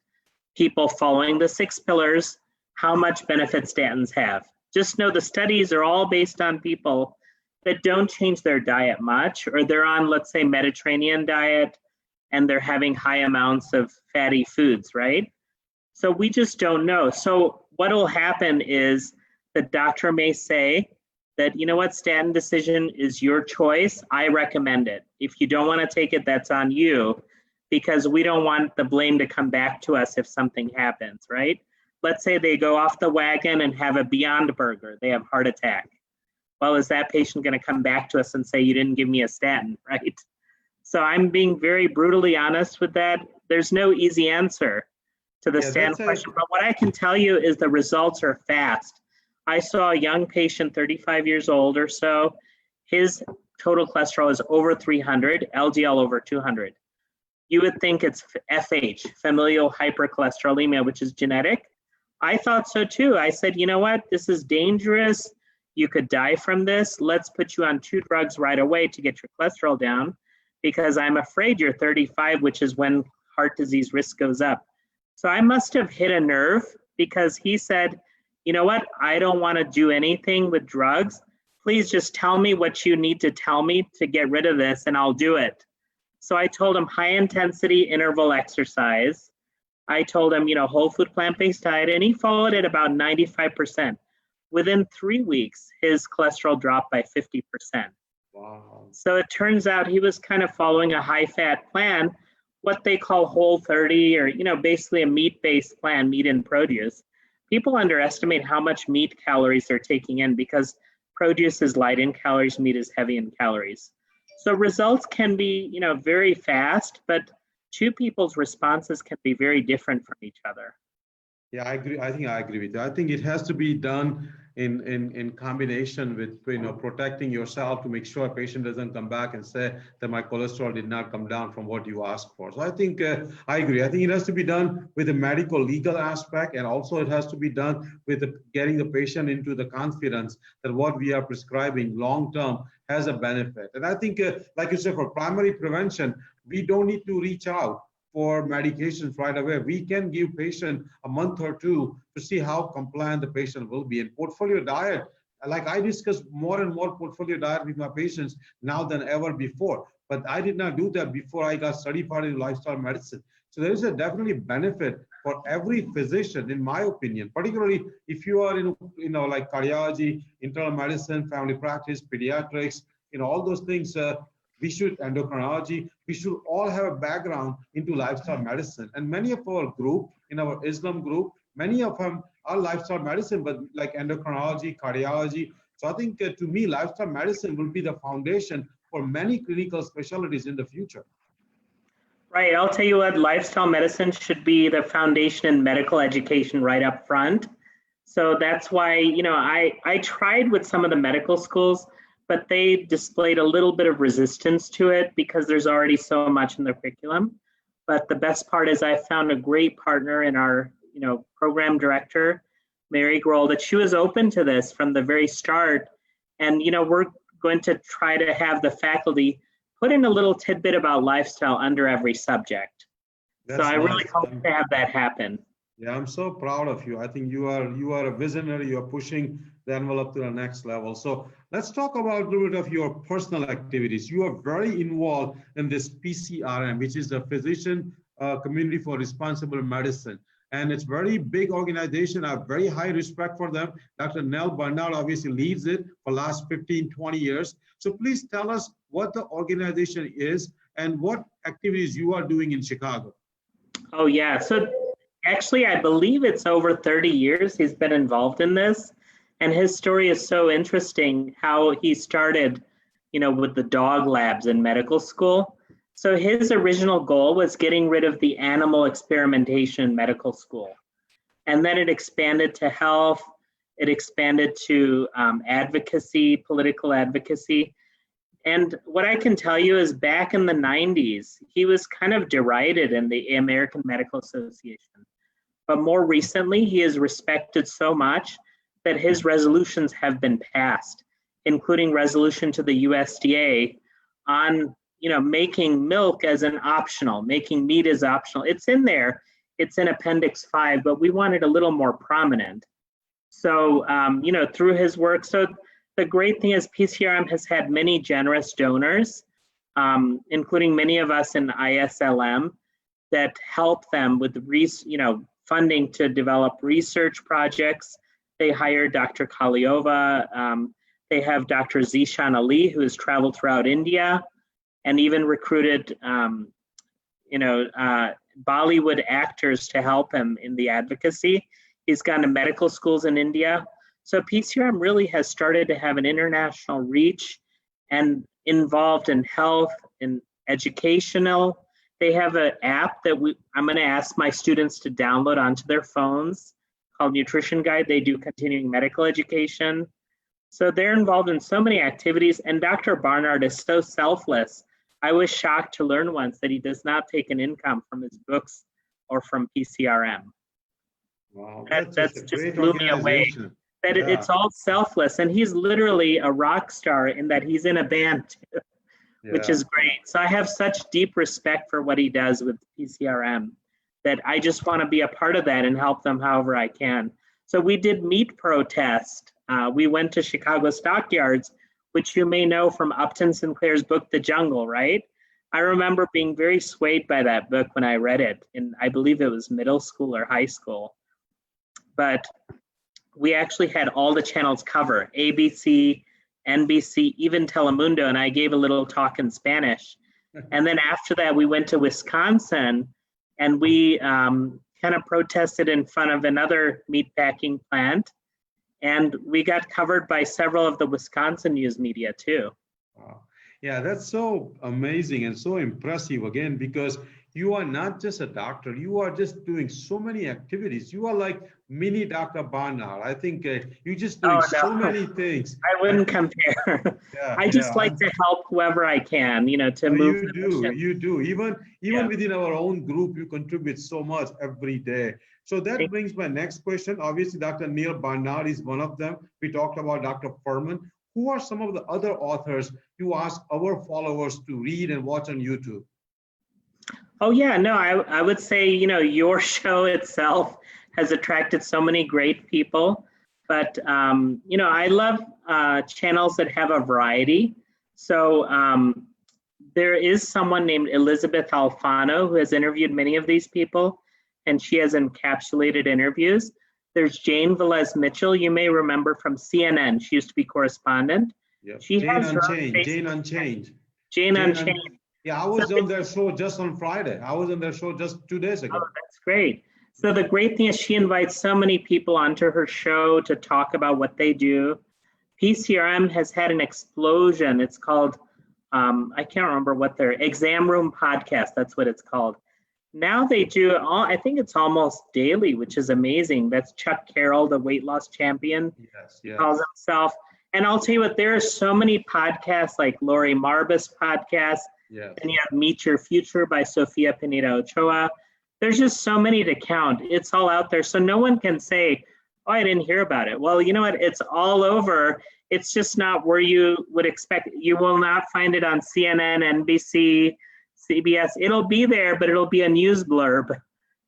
[SPEAKER 2] people following the 6 pillars, how much benefit statins have. Just know the studies are all based on people that don't change their diet much, or they're on, let's say, Mediterranean diet, and they're having high amounts of fatty foods, right? So we just don't know. So what will happen is the doctor may say that, you know what, statin decision is your choice. I recommend it. If you don't want to take it, that's on you, because we don't want the blame to come back to us if something happens, right? Let's say they go off the wagon and have a Beyond Burger. They have heart attack. Well, is that patient going to come back to us and say, you didn't give me a statin, right? So I'm being very brutally honest with that. There's no easy answer to the statin question, but what I can tell you is the results are fast. I saw a young patient, 35 years old or so. His total cholesterol is over 300, LDL over 200. You would think it's FH, familial hypercholesterolemia, which is genetic. I thought so too. I said, you know what, this is dangerous. You could die from this. Let's put you on 2 drugs right away to get your cholesterol down, because I'm afraid you're 35, which is when heart disease risk goes up. So I must have hit a nerve, because he said, you know what, I don't want to do anything with drugs. Please just tell me what you need to tell me to get rid of this, and I'll do it. So I told him high intensity interval exercise. I told him, you know, whole food plant-based diet, and he followed it about 95%. within 3 weeks, his cholesterol dropped by 50%.
[SPEAKER 1] Wow.
[SPEAKER 2] So it turns out he was kind of following a high-fat plan, what they call Whole 30, or basically a meat-based plan, meat and produce. People underestimate how much meat calories they're taking in because produce is light in calories, meat is heavy in calories. So results can be, very fast, but two people's responses can be very different from each other.
[SPEAKER 1] Yeah, I agree. I think I agree with you. I think it has to be done in combination with protecting yourself to make sure a patient doesn't come back and say that my cholesterol did not come down from what you asked for. So I think I agree. I think it has to be done with the medical legal aspect, and also it has to be done with getting the patient into the confidence that what we are prescribing long term has a benefit. And I think, like you said, for primary prevention, we don't need to reach out for medications right away. We can give patient a month or two to see how compliant the patient will be. And portfolio diet, like I discuss more and more portfolio diet with my patients now than ever before, but I did not do that before I got certified in lifestyle medicine. So there is a definitely benefit for every physician, in my opinion, particularly if you are in, like cardiology, internal medicine, family practice, pediatrics, all those things, we should endocrinology, we should all have a background into lifestyle medicine. And many of our group, in our Islam group, many of them are lifestyle medicine, but like endocrinology, cardiology. So I think to me, lifestyle medicine will be the foundation for many clinical specialties in the future.
[SPEAKER 2] Right. I'll tell you what, lifestyle medicine should be the foundation in medical education right up front. So that's why, I tried with some of the medical schools, but they displayed a little bit of resistance to it because there's already so much in the curriculum. But the best part is I found a great partner in our, program director, Mary Grohl, that she was open to this from the very start. And, we're going to try to have the faculty put in a little tidbit about lifestyle under every subject.
[SPEAKER 1] That's
[SPEAKER 2] so I
[SPEAKER 1] nice.
[SPEAKER 2] really hope to have that happen.
[SPEAKER 1] Yeah, I'm so proud of you. I think you are a visionary. You are pushing the envelope to the next level. So let's talk about a little bit of your personal activities. You are very involved in this PCRM, which is the Physician Community for Responsible Medicine. And it's a very big organization. I have very high respect for them. Dr. Nell Barnard obviously leads it for the last 15, 20 years. So please tell us what the organization is and what activities you are doing in Chicago.
[SPEAKER 2] Oh, yeah. So actually, I believe it's over 30 years he's been involved in this. And his story is so interesting, how he started, with the dog labs in medical school. So his original goal was getting rid of the animal experimentation in medical school. And then it expanded to health. It expanded to advocacy, political advocacy. And what I can tell you is back in the 90s, he was kind of derided in the American Medical Association. But more recently, he is respected so much that his resolutions have been passed, including resolution to the USDA on, making milk as an optional, making meat as optional. It's in there. It's in Appendix 5, but we want it a little more prominent. So, through his work, so the great thing is PCRM has had many generous donors, including many of us in ISLM, that help them with funding to develop research projects. They hired Dr. Kaliova. They have Dr. Zishan Ali, who has traveled throughout India and even recruited, Bollywood actors to help him in the advocacy. He's gone to medical schools in India. So PCRM really has started to have an international reach and involved in health and educational. They have an app that I'm going to ask my students to download onto their phones called Nutrition Guide. They do continuing medical education. So they're involved in so many activities. And Dr. Barnard is so selfless. I was shocked to learn once that he does not take an income from his books or from PCRM.
[SPEAKER 1] Wow,
[SPEAKER 2] that just blew me away. That it's all selfless, and he's literally a rock star in that he's in a band too, which is great. So I have such deep respect for what he does with PCRM that I just want to be a part of that and help them however I can. So we did meat protest. We went to Chicago stockyards, which you may know from Upton Sinclair's book, The Jungle, right? I remember being very swayed by that book when I read it, and I believe it was middle school or high school. But we actually had all the channels cover, ABC, NBC, even Telemundo, and I gave a little talk in Spanish. And then after that, we went to Wisconsin, and we kind of protested in front of another meatpacking plant, and we got covered by several of the Wisconsin news media too.
[SPEAKER 1] Wow. Yeah, that's so amazing and so impressive again, because you are not just a doctor, you are just doing so many activities. You are like mini Dr. Barnard. I think you're just doing so many things.
[SPEAKER 2] I wouldn't compare.
[SPEAKER 1] Yeah,
[SPEAKER 2] I just like to help whoever I can, to move.
[SPEAKER 1] You do. Even within our own group, you contribute so much every day. So that brings my next question. Obviously, Dr. Neil Barnard is one of them. We talked about Dr. Furman. Who are some of the other authors you ask our followers to read and watch on YouTube?
[SPEAKER 2] Oh yeah, no, I would say, your show itself has attracted so many great people, but, I love channels that have a variety. So there is someone named Elizabeth Alfano who has interviewed many of these people, and she has encapsulated interviews. There's Jane Velez Mitchell, you may remember from CNN. She used to be correspondent.
[SPEAKER 1] Yep.
[SPEAKER 2] She
[SPEAKER 1] Jane
[SPEAKER 2] has
[SPEAKER 1] Unchained. Jane Unchained.
[SPEAKER 2] Jane Unchained.
[SPEAKER 1] Yeah, I was on their show just on Friday. I was on their show just 2 days ago.
[SPEAKER 2] Oh, that's great. So the great thing is she invites so many people onto her show to talk about what they do. PCRM has had an explosion. It's called, I can't remember what their Exam Room Podcast, that's what it's called. Now they do, I think it's almost daily, which is amazing. That's Chuck Carroll, the weight loss champion,
[SPEAKER 1] yes.
[SPEAKER 2] calls himself. And I'll tell you what, there are so many podcasts like Lori Marbus podcast, and you have Meet Your Future by Sofia Pineda Ochoa. There's just so many to count. It's all out there. So no one can say, oh, I didn't hear about it. Well, you know what? It's all over. It's just not where you would expect. You will not find it on CNN, NBC, CBS. It'll be there, but it'll be a news blurb.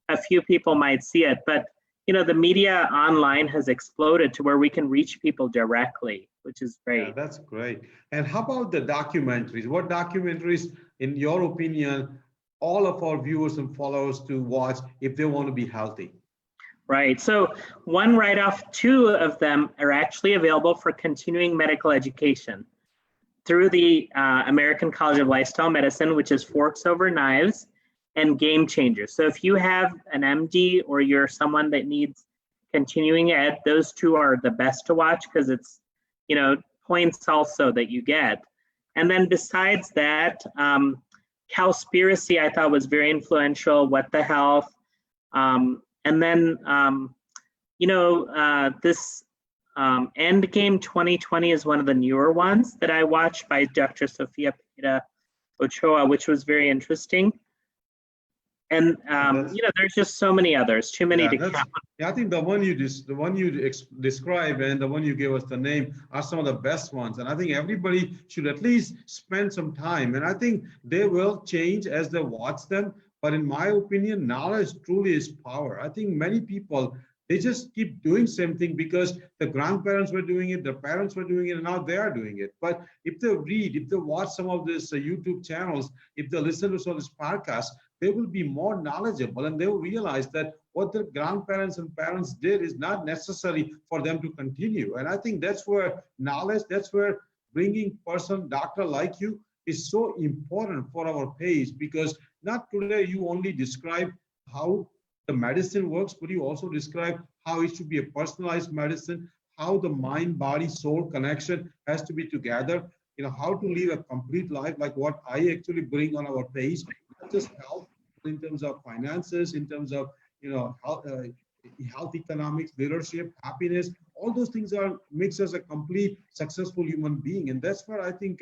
[SPEAKER 2] A few people might see it. But, the media online has exploded to where we can reach people directly, which is great.
[SPEAKER 1] Yeah, that's great. And how about the documentaries? What documentaries, in your opinion, all of our viewers and followers to watch if they want to be healthy?
[SPEAKER 2] Right. So one right off, two of them are actually available for continuing medical education through the American College of Lifestyle Medicine, which is Forks Over Knives and Game Changers. So if you have an MD or you're someone that needs continuing ed, those two are the best to watch because it's, points also that you get. And then besides that, Cowspiracy I thought was very influential, What the Health. And then, this Endgame 2020 is one of the newer ones that I watched by Dr. Sofia Pineda Ochoa, which was very interesting. And there's just so many others, too many to count.
[SPEAKER 1] Yeah, I think the one you describe and the one you gave us the name are some of the best ones. And I think everybody should at least spend some time. And I think they will change as they watch them. But in my opinion, knowledge truly is power. I think many people, they just keep doing same thing because the grandparents were doing it, the parents were doing it, and now they are doing it. But if they read, if they watch some of these YouTube channels, if they listen to some of these podcasts, they will be more knowledgeable and they will realize that what their grandparents and parents did is not necessary for them to continue. And I think that's where knowledge, that's where bringing doctor like you is so important for our page, because not today you only describe how the medicine works, but you also describe how it should be a personalized medicine, how the mind, body, soul connection has to be together, how to live a complete life, like what I actually bring on our page, not just health, in terms of finances, in terms of health economics, leadership, happiness. All those things makes us a complete successful human being, and that's where I think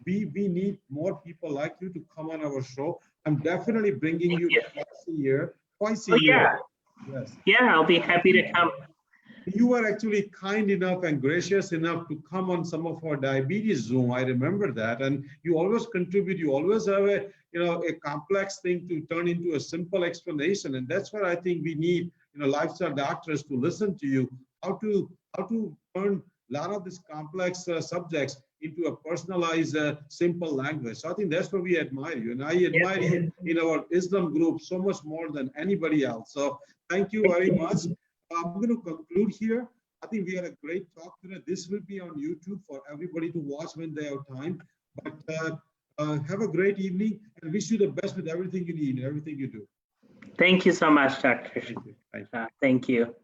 [SPEAKER 1] we need more people like you to come on our show. I'm definitely bringing you twice a year. Yes.
[SPEAKER 2] Yeah, I'll be happy to come.
[SPEAKER 1] You were actually kind enough and gracious enough to come on some of our diabetes Zoom. I remember that. And you always contribute. You always have a complex thing to turn into a simple explanation. And that's where I think we need, lifestyle doctors to listen to you, how to turn a lot of these complex subjects into a personalized, simple language. So I think that's where we admire you. And I admire you in our Islam group so much more than anybody else. So thank you very much. I'm going to conclude here. I think we had a great talk today. This will be on YouTube for everybody to watch when they have time. But have a great evening and wish you the best with everything you need and everything you do.
[SPEAKER 2] Thank you so much, Dr.
[SPEAKER 1] Thank you. Thank you.
[SPEAKER 2] Thank you.